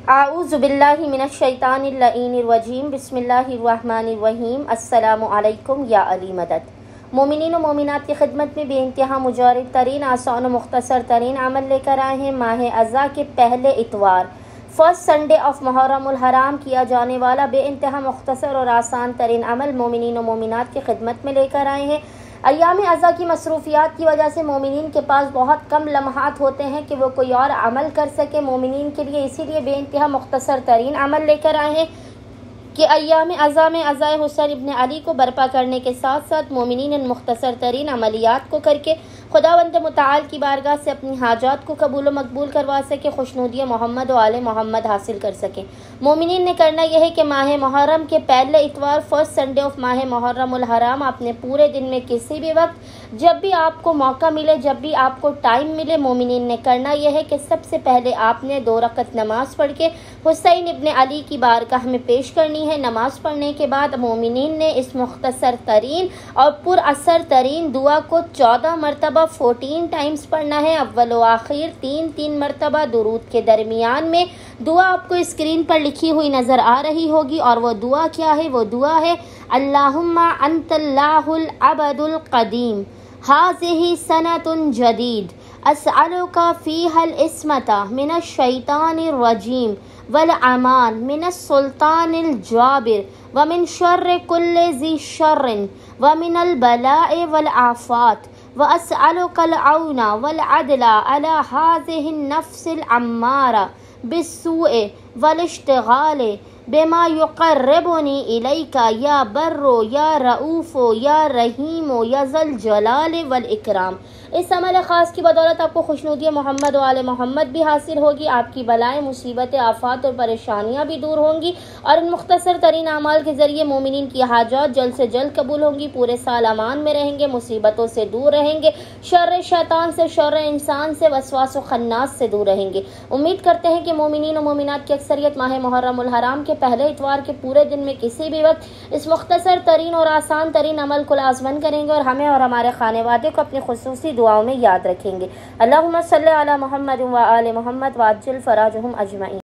आऊज़ु बिल्लाहि मिनश्शैतानिर्रजीम बिस्मिल्लाहिर्रहमानिर्रहीम। अस्सलामु अलैकुम या अली मदद। मोमिनीन व मोमिनात की खिदमत में बेइंतहा मुजारिब तरीन, आसान व मुख्तसर तरीन अमल लेकर आए हैं। माह अज़ा के पहले इतवार, फर्स्ट संडे ऑफ मुहर्रमुल हराम किया जाने वाला बेइंतहा मुख्तसर और आसान तरीन अमल मोमिनीन व मोमिनात की खिदमत में लेकर आए हैं। अय्याम अज़ा की मसरूफियात की वजह से मोमिनीन के पास बहुत कम लम्हात होते हैं कि वो कोई और अमल कर सके मोमिनीन के लिए, इसीलिए बेइंतहा मुख्तसर तरीन अमल लेकर आए हैं कि अय्याम अज़ा में अज़ाए हुसैन इब्न अली को बर्पा करने के साथ साथ मोमिनीन इन मुख्तसर तरीन अमलियात को करके खुदावंद मुताल की बारगाह से अपनी हाजात को कबूल व मकबूल करवा सके, खुशनुदी मोहम्मद व आले मोहम्मद हासिल कर सके। मोमिनीन ने करना यह है कि माह मुहर्रम के पहले इतवार, फर्स्ट संडे ऑफ माह मुहर्रमुल हराम, आपने पूरे दिन में किसी भी वक्त जब भी आपको मौका मिले, जब भी आपको टाइम मिले, मोमिनीन ने करना यह है कि सबसे पहले आपने 2 रकत नमाज पढ़ के हुसैन इब्न अली की बारगाह में पेश करनी है। नमाज पढ़ने के बाद मोमिनीन ने इस मुख्तसर तरीन और पुरअसर तरीन दुआ को 14 मरतबा 14 टाइम्स पढ़ना है। अव्वल व आखिर 3-3 मरतबा दुरूद के दरमियान में दुआ आपको स्क्रीन पर लिखी हुई नज़र आ रही होगी। और वो दुआ क्या है? वो दुआ है अल्लाहुम्मा अंतल्लाहुल अबदुल क़दीम हाज़िही सनतुन जदीद अस्अलुका फ़ीहल इस्मता मिनश्शैतानिर रजीम वल अमान मिनस सुल्तानिल जाबिर व मिन शर्रि कुल्लि ज़ी शर्रिन व मिनल बलाए वल आफ़ात व अस्अलुकल औना वल अदला अला हाज़िहिन नफ्सिल अम्मारा बिस्सूए वल इश्तिगाले बेमा युक़र्रिबुनी इलैका या बर्रो या रऊफ़ो या रहीमो या ज़ल जलाल वल इकराम। इस अमल ख़ास की बदौलत आपको खुशनुदी मोहम्मद व आले मोहम्मद भी हासिल होगी, आपकी बलाएँ, मुसीबतें, आफ़ात और परेशानियाँ भी दूर होंगी और इन मुख्तसर तरीन अमाल के ज़रिए मोमिनीन की हाजात जल्द से जल्द कबूल होंगी। पूरे साल अमान में रहेंगे, मुसीबतों से दूर रहेंगे, शर्र शैतान से, शर्र इंसान से, वसवास व खन्नास से दूर रहेंगे। उम्मीद करते हैं कि मोमिनीन व मोमिनात की अक्सरियत माह मुहर्रमुल हराम के पहले इतवार के पूरे दिन में किसी भी वक्त इस मुख्तसर तरीन और आसान तरीन अमल को लाज़मन करेंगे और हमें और हमारे खानेवादे को अपनी खुसूसी दुआओं में याद रखेंगे। अल्लाहुम्मा सल्ली अला मुहम्मद व आले मुहम्मद व अज्जिल फराजहुम अजमईन।